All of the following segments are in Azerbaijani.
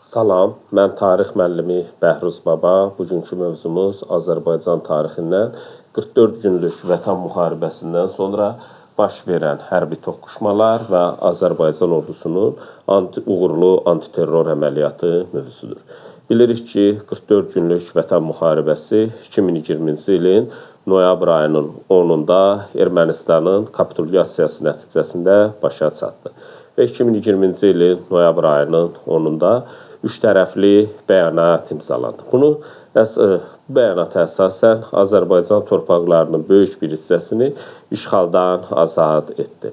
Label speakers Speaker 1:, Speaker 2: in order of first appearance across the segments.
Speaker 1: Salam, mən tarix müəllimi Bəhruz Baba. Bugünkü mövzumuz Azərbaycan tarixindən 44 günlük Vətən müharibəsindən sonra baş verən hərbi toqquşmalar və Azərbaycan ordusunun uğurlu antiterror əməliyyatı mövzusudur. Bilirik ki, 44 günlük Vətən müharibəsi 2020-ci ilin noyabr ayının 10-da Ermənistanın kapitulyasiyası nəticəsində başa çatdı. Və 2020-ci ilin noyabr ayının 10-da üç tərəfli bəyanat imzalandı. Bu bəyanata əsasən Azərbaycan torpaqlarının böyük bir hissəsini işğaldan azad etdi.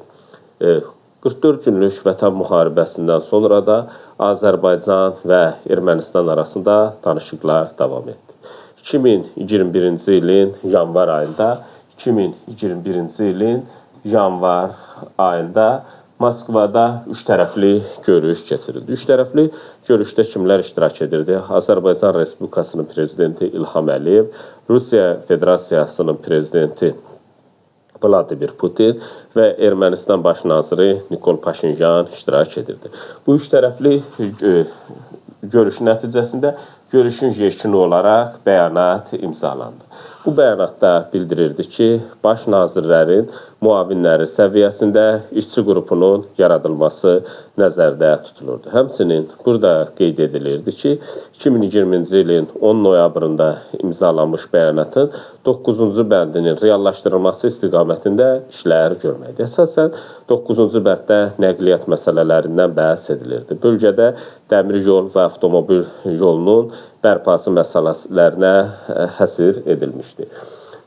Speaker 1: 44 günlük Vətən müharibəsindən sonra da Azərbaycan və Ermənistan arasında danışıqlar davam etdi. 2021-ci ilin yanvar ayında Moskvada üç tərəfli görüş keçirildi. Üç tərəfli görüşdə kimlər iştirak edirdi? Azərbaycan Respublikasının prezidenti İlham Əliyev, Rusiya Federasiyasının prezidenti Vladimir Putin və Ermənistan baş naziri Nikol Paşinyan iştirak edirdi. Bu üç tərəfli görüş nəticəsində görüşün yekunu olaraq bəyanat imzalandı. Bu bəyanatda bildirirdi ki, baş nazirlərin müavinləri səviyyəsində işçi qrupunun yaradılması nəzərdə tutulurdu. Həmçinin burada qeyd edilirdi ki, 2020-ci ilin 10 noyabrında imzalanmış bəyanatın 9-cu bəndinin reallaşdırılması istiqamətində işlər görməkdir. Əsasən 9-cu bənddə nəqliyyat məsələlərindən bəhs edilirdi. Bölgədə dəmir yol və avtomobil yolunun bərpası məsələlərinə həsr edilmişdi.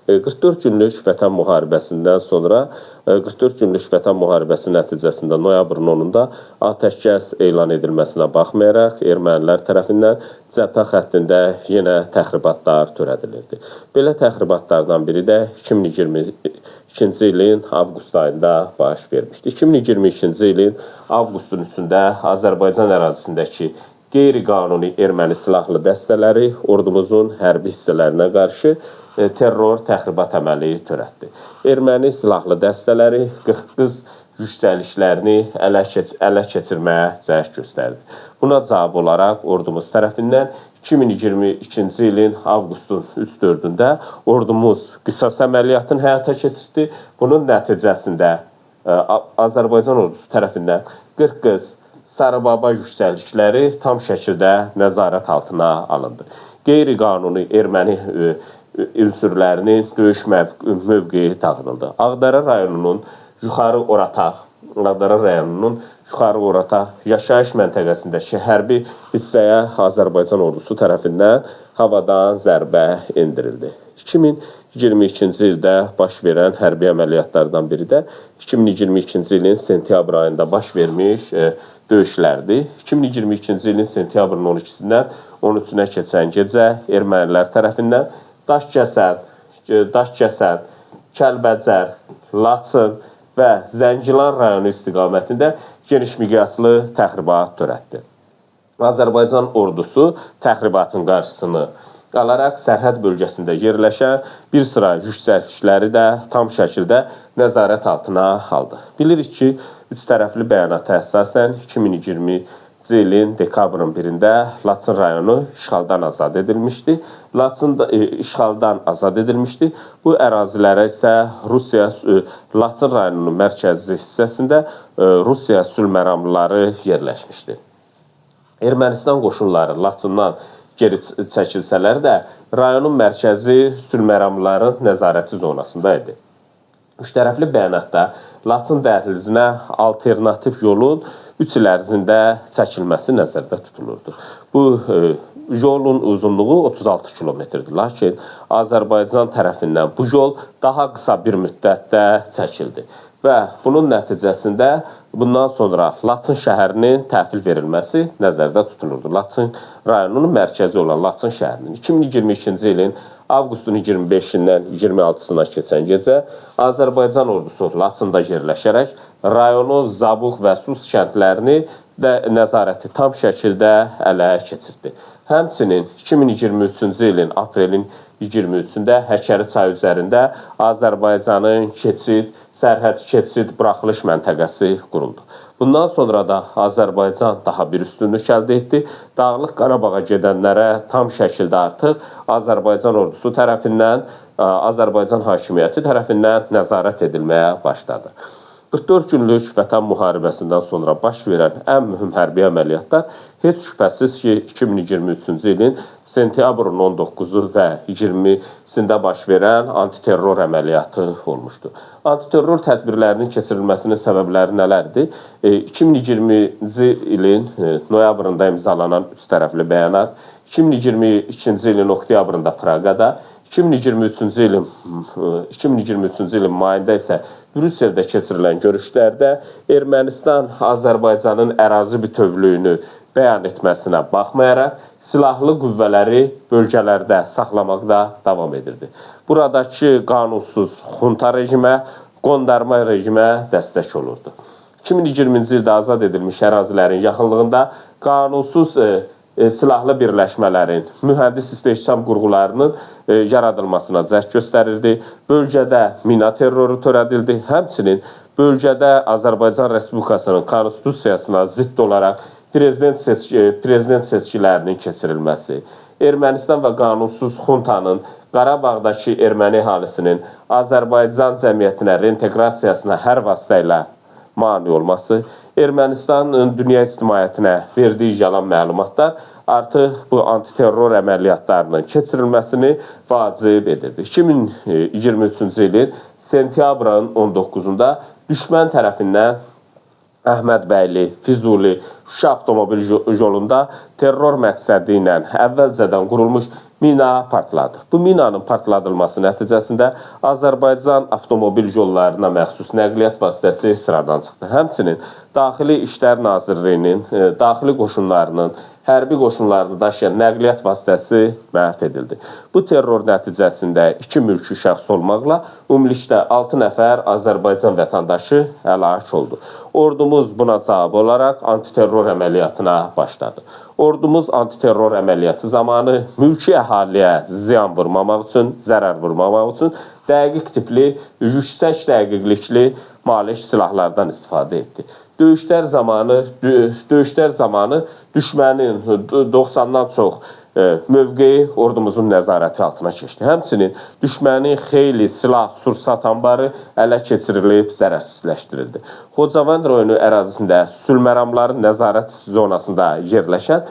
Speaker 1: 44 günlük Vətən müharibəsindən sonra 44 günlük Vətən müharibəsi nəticəsində noyabrın 10-da atəşkəs elan edilməsinə baxmayaraq ermənilər tərəfindən cəbhə xəttində yenə təxribatlar törədilirdi. Belə təxribatlardan biri də 2022-ci ilin avqust ayında baş vermişdi. 2022-ci ilin avqustun 3-də Azərbaycan ərazisindəki qeyri-qanuni erməni silahlı dəstələri ordumuzun hərbi hissələrinə qarşı terror təxribat əməli törətdi. Erməni silahlı dəstələri 40 yüksəlişlərini ələ keçirməyə cəhd göstərdi. Buna cavab olaraq ordumuz tərəfindən 2022-ci ilin avqustun 3-4-də ordumuz qisas əməliyyatını həyata keçirdi. Bunun nəticəsində Azərbaycan ordusu tərəfindən 40 Sarıbaba yüksəlişləri tam şəkildə nəzarət altına alındı. Qeyri-qanuni erməni ünsürlərinin döyüş mövqeyi dağıdıldı. Ağdərə rayonunun Yuxarı Orataq yaşayış məntəqəsindəki hərbi hissəyə Azərbaycan ordusu tərəfindən havadan zərbə endirildi. 2022-ci ildə baş verən hərbi əməliyyatlardan biri də 2022-ci ilin sentyabr ayında baş vermiş döyüşlərdir. 2022-ci ilin sentyabrın 12-dən 13-ünə keçən gecə ermənilər tərəfindən Daşkəsən, Kəlbəcər, Laçın və Zəngilan rayonu istiqamətində geniş miqyaslı təxribat törətdi. Azərbaycan ordusu təxribatın qarşısını alaraq sərhəd bölgəsində yerləşən bir sıra yüksəlişləri də tam şəkildə nəzarət altına aldı. Bilirik ki, üç tərəfli bəyanata əsasən 2020-ci ilin dekabrın 1-də Laçın rayonu işğaldan azad edilmişdi. Bu ərazilərə isə Laçın rayonunun mərkəzi hissəsində Rusiya sülhməramlıları yerləşmişdi. Ermənistan qoşunları Laçından geri çəkilsələr də rayonun mərkəzi sülhməramlıların nəzarəti zonasında idi. Üç tərəfli bəyanatda Laçın dəhlizinə alternativ yolun 3 il ərzində çəkilməsi nəzərdə tutulurdu. Bu yolun uzunluğu 36 kilometrdir. Lakin Azərbaycan tərəfindən bu yol daha qısa bir müddətdə çəkildi. Və bunun nəticəsində bundan sonra Laçın şəhərinin təhvil verilməsi nəzərdə tutulurdu. Laçın rayonunun mərkəzi olan Laçın şəhərinin 2022-ci ilin avqustun 25-dən 26-sına keçən gecə Azərbaycan ordusu Laçında yerləşərək rayonu Zabuq və Sus kəndlərini də nəzarəti tam şəkildə ələ keçirdi. Həmçinin 2023-cü ilin aprelin 23-də Həkəri çayı üzərində Azərbaycanın sərhəd keçid buraxılış məntəqəsi quruldu. Bundan sonra da Azərbaycan daha bir üstünlük əldə etdi. Dağlıq Qarabağa gedənlərə tam şəkildə artıq Azərbaycan ordusu tərəfindən, Azərbaycan hakimiyyəti tərəfindən nəzarət edilməyə başladı. 44 günlük Vətən müharibəsindən sonra baş verən ən mühüm hərbi əməliyyatlar heç şübhəsiz ki, 2023-cü ilin sentyabrın 19-u və 20-sində baş verən antiterror əməliyyatı olmuşdu. Antiterror tədbirlərinin keçirilməsinin səbəbləri nələrdir? 2020-ci ilin noyabrında imzalanan üç tərəfli bəyanat, 2022-ci ilin oktyabrında Praqada, 2023-cü ilin mayında isə Brüsseldə keçirilən görüşlərdə Ermənistan Azərbaycanın ərazi bütövlüyünü bəyan etməsinə baxmayaraq, silahlı qüvvələri bölgələrdə saxlamaqda davam edirdi. Buradakı qanunsuz xunta rejimə, qondarma rejimə dəstək olurdu. 2020-ci ildə azad edilmiş ərazilərin yaxınlığında qanunsuz silahlı birləşmələrin, mühəndis istehkam qurğularının yaradılmasına cəhd göstərirdi. Bölgədə mina terroru törədildi. Həmçinin bölgədə Azərbaycan Respublikasının konstitusiyasına zidd olaraq prezident seçkilərinin keçirilməsi, Ermənistan və qanunsuz xuntanın Qarabağdakı erməni əhalisinin Azərbaycan cəmiyyətinə reinteqrasiyasına hər vasitə ilə mane olması, Ermənistanın dünya ictimaiyyətinə verdiyi yalan məlumatlar artıq bu antiterror əməliyyatlarının keçirilməsini vacib edirdi. 2023-cü ilin sentyabrın 19-unda düşmən tərəfindən Əhmədbəyli, Füzuli, Şuşa avtomobil yolunda terror məqsədi ilə əvvəlcədən qurulmuş mina partladı. Bu minanın partladılması nəticəsində Azərbaycan avtomobil yollarına məxsus nəqliyyat vasitəsi sıradan çıxdı. Həmçinin Daxili İşlər Nazirliyinin, daxili qoşunlarının, hərbi qoşunlarını daşıyan nəqliyyat vasitəsi məhv edildi. Bu terror nəticəsində 2 mülki şəxs olmaqla ümumilikdə 6 nəfər Azərbaycan vətəndaşı həlak oldu. Ordumuz buna cavab olaraq antiterror əməliyyatına başladı. Ordumuz antiterror əməliyyatı zamanı mülki əhaliyə ziyan vurmamaq üçün, zərər vurmamaq üçün dəqiq tipli, yüksək dəqiqlikli malış silahlardan istifadə etdi. Döyüşlər zamanı düşmənin 90-dan çox mövqeyi ordumuzun nəzarəti altına keçdi. Həmçinin düşmənin xeyli silah, sursat anbarı ələ keçirilib, zərərsizləşdirildi. Xocavənd rayonu ərazisində sülməramların nəzarət zonasında yerləşən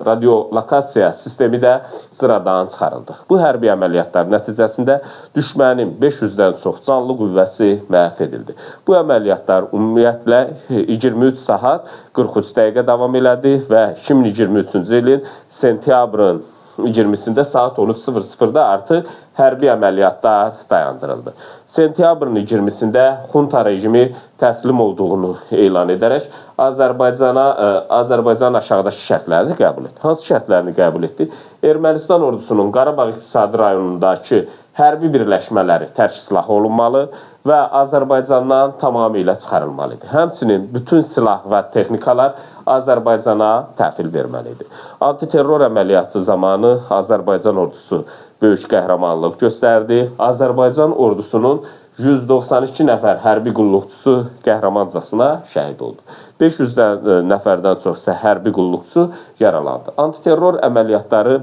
Speaker 1: radiolokasiya sistemi də sıradan çıxarıldı. Bu hərbi əməliyyatlar nəticəsində düşmənin 500-dən çox canlı qüvvəsi məhv edildi. Bu əməliyyatlar ümumiyyətlə 23 saat 43 dəqiqə davam elədi və 2023-cü ilin sentyabrın 20-sində saat 13:00-da artıq hərbi əməliyyatlar dayandırıldı. Sentyabrın 20-sində xunta rejimi təslim olduğunu elan edərək Azərbaycan aşağıdakı şərtlərini qəbul etdi. Hansı şərtlərini qəbul etdi? Ermənistan ordusunun Qarabağ iqtisadi rayonundakı hərbi birləşmələri tərk silah olunmalı və Azərbaycandan tamamilə çıxarılmalıdır. Həmçinin bütün silah və texnikalar Azərbaycana təhvil verməlidir. Antiterror əməliyyatı zamanı Azərbaycan ordusu böyük qəhrəmanlıq göstərdi. Azərbaycan ordusunun 192 nəfər hərbi qulluqçusu qəhrəmancasına şəhid oldu. 500 nəfərdən çox isə hərbi qulluqçu yaralandı. Antiterror əməliyyatları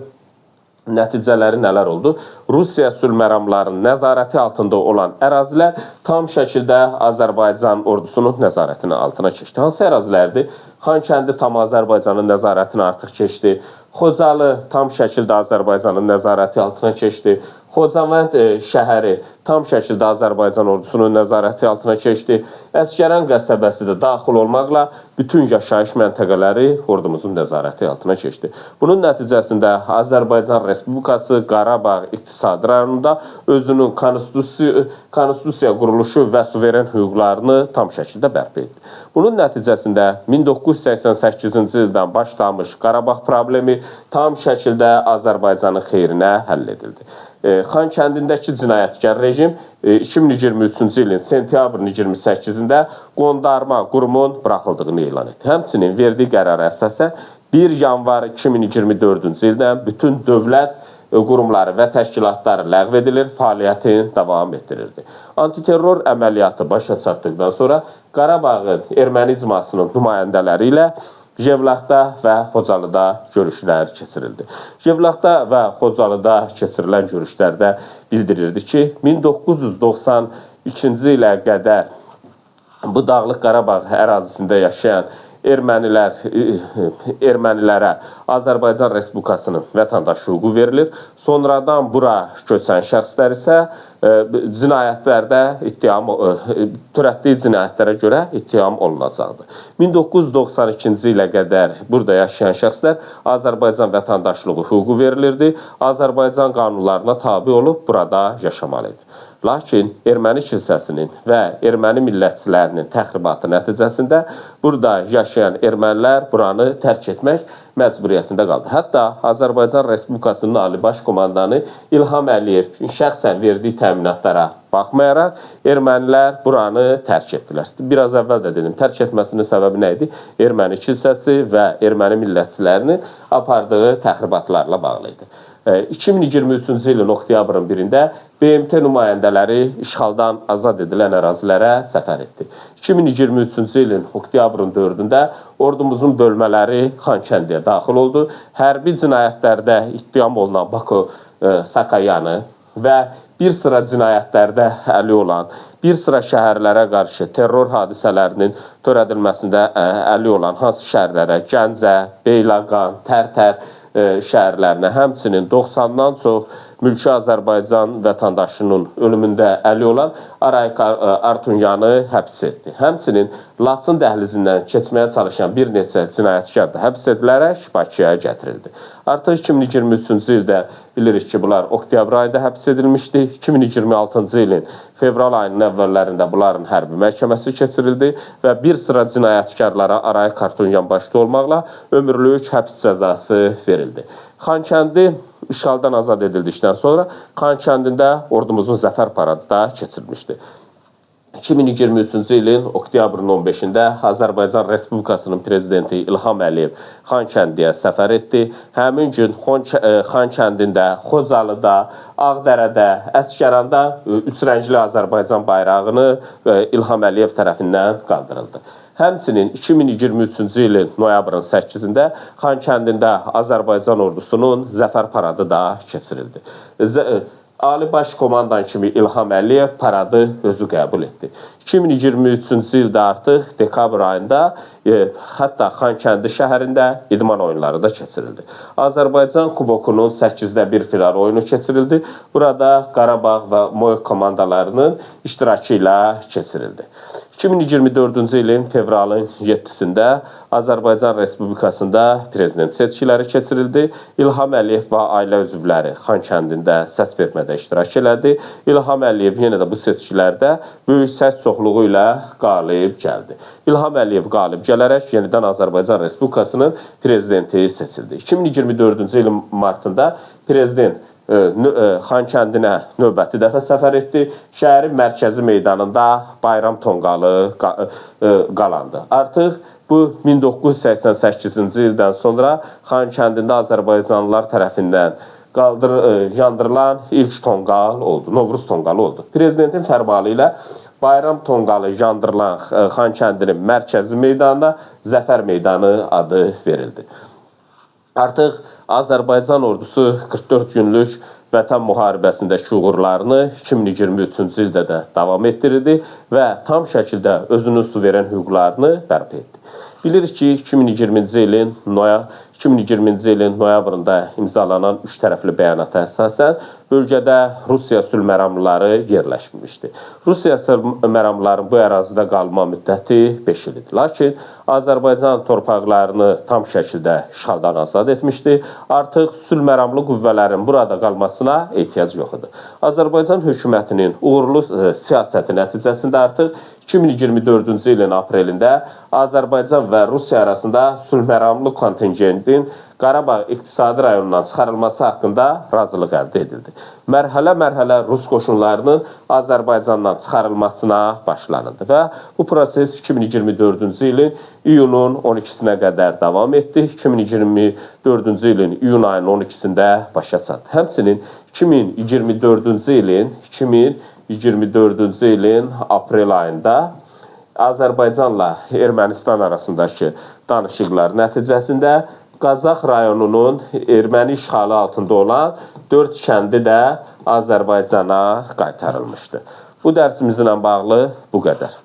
Speaker 1: nəticələri nələr oldu? Rusiya sülməramlarının nəzarəti altında olan ərazilər tam şəkildə Azərbaycan ordusunun nəzarətinin altına keçdi. Hansı ərazilərdir? Xankəndi tam Azərbaycanın nəzarətini artıq keçdi. Xocalı tam şəkildə Azərbaycanın nəzarəti altına keçdi. Xocavənd şəhəri tam şəkildə Azərbaycan ordusunun nəzarəti altına keçdi. Əsgəran qəsəbəsi də daxil olmaqla bütün yaşayış məntəqələri ordumuzun nəzarəti altına keçdi. Bunun nəticəsində Azərbaycan Respublikası Qarabağ iqtisadi rayonunda özünün konstitusiya quruluşu və suveren hüquqlarını tam şəkildə bərpa etdi. Bunun nəticəsində 1988-ci ildən başlamış Qarabağ problemi tam şəkildə Azərbaycanın xeyrinə həll edildi. Xankəndindəki cinayətkar rejim 2023-cü ilin sentyabrın 28-də qondarma qurumun buraxıldığını elan etdi. Həmçinin verdiyi qərara əsasən 1 yanvar 2024-cü ildən bütün dövlət qurumları və təşkilatları ləğv edilir, fəaliyyətini davam etdirirdi. Antiterror əməliyyatı başa çatdıqdan sonra Qarabağın erməni icmasının nümayəndələri ilə Yevlaxda və Xocalıda görüşlər keçirildi. Yevlaxda və Xocalıda keçirilən görüşlərdə bildirildi ki, 1992-ci ilə qədər bu Dağlıq Qarabağ ərazisində yaşayan ermənilərə Azərbaycan Respublikasının vətəndaş hüququ verilir. Sonradan bura köçən şəxslər isə törətdiyi cinayətlərə görə ittiham olunacaqdır. 1992-ci ilə qədər burada yaşayan şəxslər Azərbaycan vətəndaşlığı hüququ verilirdi. Azərbaycan qanunlarına tabi olub burada yaşamalıdır. Lakin erməni kilsəsinin və erməni millətçilərinin təxribatı nəticəsində burada yaşayan ermənilər buranı tərk etmək məcburiyyətində qaldı. Hətta Azərbaycan Respublikasının Ali Baş Komandanı İlham Əliyev şəxsən verdiyi təminatlara baxmayaraq ermənilər buranı tərk etdilər. Biraz əvvəl də dedim, tərk etməsinin səbəbi nə idi? Erməni kilsəsi və erməni millətçilərinin apardığı təxribatlarla bağlı idi. 2023-cü ilin oktyabrın 1-də BMT nümayəndələri işğaldan azad edilən ərazilərə səfər etdi. 2023-cü ilin oktyabrın 4-də ordumuzun bölmələri Xankəndiyə daxil oldu. Hərbi cinayətlərdə ittiham olunan Bako Sakayanı və bir sıra cinayətlərdə əli olan, bir sıra şəhərlərə qarşı terror hadisələrinin törədilməsində əli olan hansı şəhərlərə? Gəncə, Beyləqan, Tərtər şəhərlərinə, həmçinin 90-dan çox mülki Azərbaycan vətəndaşının ölümündə əli olan Arayik Artunyanı həbs etdi. Həmçinin Laçın dəhlizindən keçməyə çalışan bir neçə cinayətkar da həbs edilərək Bakıya gətirildi. Artıq 2023-cü ildə bilirik ki, bunlar oktyabr ayında həbs edilmişdi. 2026-cı ilin fevral ayının əvvəllərində bunların hərbi məhkəməsi keçirildi və bir sıra cinayətkarlara Arayik Artunyan başda olmaqla ömürlük həbs cəzası verildi. Xankəndi işğaldan azad edildikdən sonra Xankəndində ordumuzun zəfər paradı da keçirilmişdi. 2023-cü ilin oktyabrın 15-də Azərbaycan Respublikasının prezidenti İlham Əliyev Xankəndiyə səfər etdi. Həmin gün Xankəndində, Xocalıda, Ağdərədə, Əsgəranda üç rəngli Azərbaycan bayrağını İlham Əliyev tərəfindən qaldırıldı. Həmçinin 2023-cü ilin noyabrın 8-də Xankəndində Azərbaycan ordusunun zəfər paradı da keçirildi. Ali Baş Komandan kimi İlham Əliyev paradı özü qəbul etdi. 2023-cü ildə artıq dekabr ayında hətta Xankəndi şəhərində idman oyunları da keçirildi. Azərbaycan Kubokunun 8-də 1 final oyunu keçirildi. Burada Qarabağ və Moyuq komandalarının iştirakı ilə keçirildi. 2024-cü ilin fevralın 7-sində Azərbaycan Respublikasında prezident seçkiləri keçirildi. İlham Əliyev və ailə üzvləri Xankəndində səs vermədə iştirak elədi. İlham Əliyev yenə də bu seçkilərdə böyük səs çoxluğu ilə qalib gəldi. İlham Əliyev qalib gələrək yenidən Azərbaycan Respublikasının prezidenti seçildi. 2024-cü ilin martında prezident Xankəndinə növbəti dəfə səfər etdi. Şəhərin mərkəzi meydanında bayram tonqalı qalandı. Artıq bu 1988-ci ildən sonra Xankəndində Azərbaycanlılar tərəfindən yandırılan ilk tonqal oldu, Novruz tonqalı oldu. Prezidentin fərmanı ilə bayram tonqalı yandırılan Xankəndinin mərkəzi meydanına Zəfər meydanı adı verildi. Artıq Azərbaycan ordusu 44 günlük vətən müharibəsindəki uğurlarını 2023-cü ildə də davam etdirirdi və tam şəkildə özünün suveren hüquqlarını bərpa etdi. Bilirik ki, 2020-ci ilin noyabrında imzalanan üç tərəfli bəyanata əsasən bölgədə Rusiya sülhməramlıları yerləşmişdi. Rusiya sülhməramlıların bu ərazidə qalma müddəti 5 il idi. Lakin Azərbaycan torpaqlarını tam şəkildə işğaldan azad etmişdi. Artıq sülhməramlı qüvvələrin burada qalmasına ehtiyac yox idi. Azərbaycan hökumətinin uğurlu siyasəti nəticəsində artıq 2024-cü ilin aprelində Azərbaycan və Rusiya arasında sülhməramlı kontingenti Qazaxın Qarabağ iqtisadi rayonundan çıxarılması haqqında razılıq əldə edildi. Mərhələ-mərhələ Rus qoşunlarının Azərbaycandan çıxarılmasına başlanıldı və bu proses 2024-cü ilin iyunun 12-sinə qədər davam etdi. 2024-cü ilin iyun ayının 12-sində başa çatdı. Həmçinin 2024-cü ilin aprel ayında Azərbaycanla Ermənistan arasındakı danışıqlar nəticəsində Qazax rayonunun erməni işğalı altında olan 4 kəndi də Azərbaycana qaytarılmışdı. Bu dərsimizlə bağlı bu qədər.